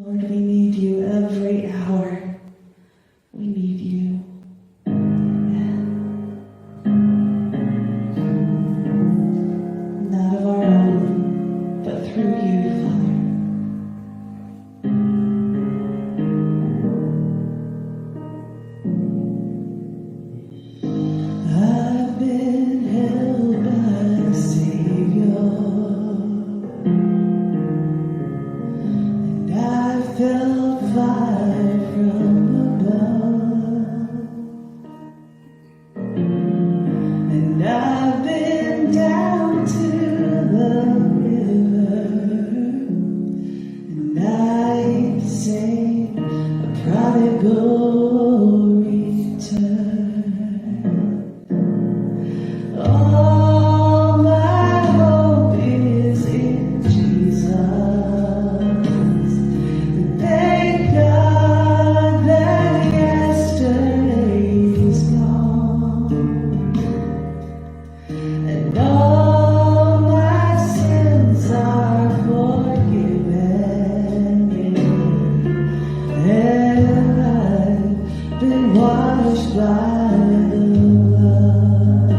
Lord, we need you every hour. We need you. Amen. Not of our own, but through you, Father. I've been held by a Savior, and I felt fire from above, and I've been down to the river, and I sang a prodigal return. All my hope is in Jesus. Thank God that yesterday is gone, and all my sins are forgiven, and I've been washed by the blood.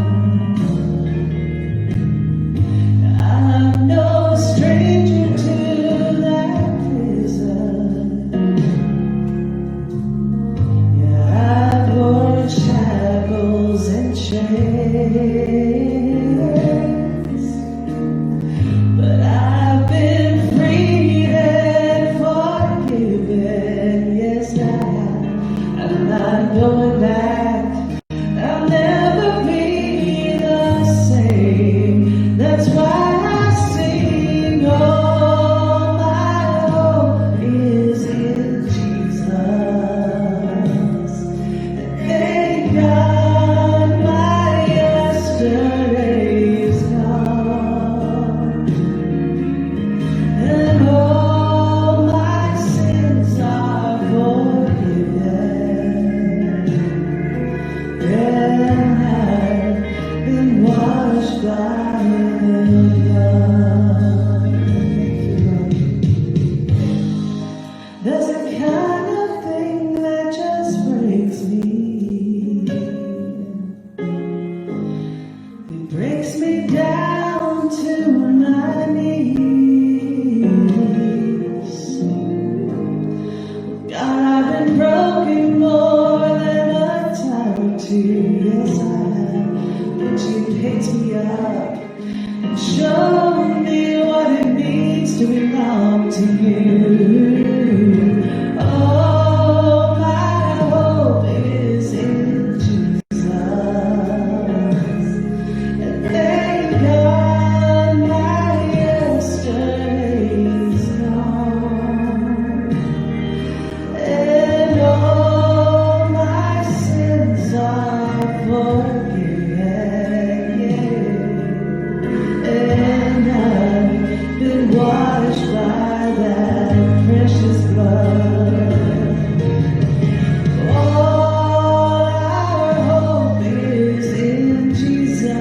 I'm no stranger to that prison. Yeah, I've worn shackles and chains, but I've been freed and forgiven. Yes, I am. I'm not going back. I'll never be the same. That's why I sing. All my hope is in Jesus. Thank God my yesterday's gone, and all my sins are forgiven, and I've been washed by the blood. There's a kind of thing that just breaks me. It breaks me down to my knees. God, I've been broken more than a time or two. Yes, I have. But you picked me up and showed me what it means to belong to you. Oh, my hope is in Jesus. And thank God my yesterday's gone, and all my sins are forgiven, and I've been washed by that precious blood. All our hope is in Jesus,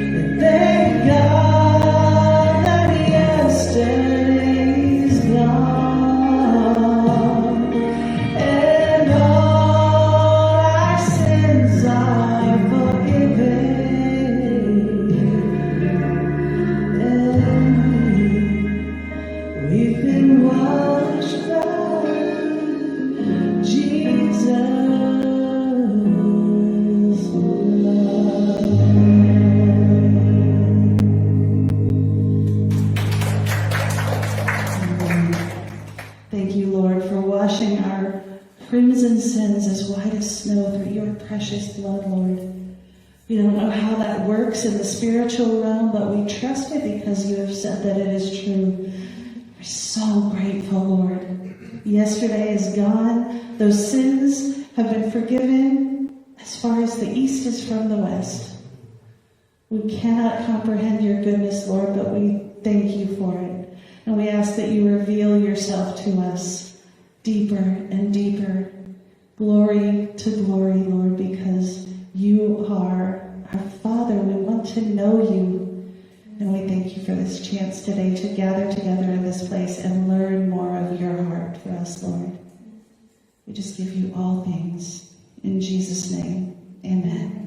and thank God that yesterday's gone, and all our sins are forgiven, and we've been washed by Jesus' blood. Thank you, Lord, for washing our crimson sins as white as snow through your precious blood, Lord. We don't know how that works in the spiritual realm, but we trust it because you have said that it is true. We're so grateful, Lord. Yesterday is gone. Those sins have been forgiven as far as the east is from the west. We cannot comprehend your goodness, Lord, but we thank you for it. And we ask that you reveal yourself to us deeper and deeper. Glory to glory, Lord, because you are our Father. We want to know you. And we thank you for this chance today to gather together in this place and learn more of your heart for us, Lord. We just give you all things. In Jesus' name, amen.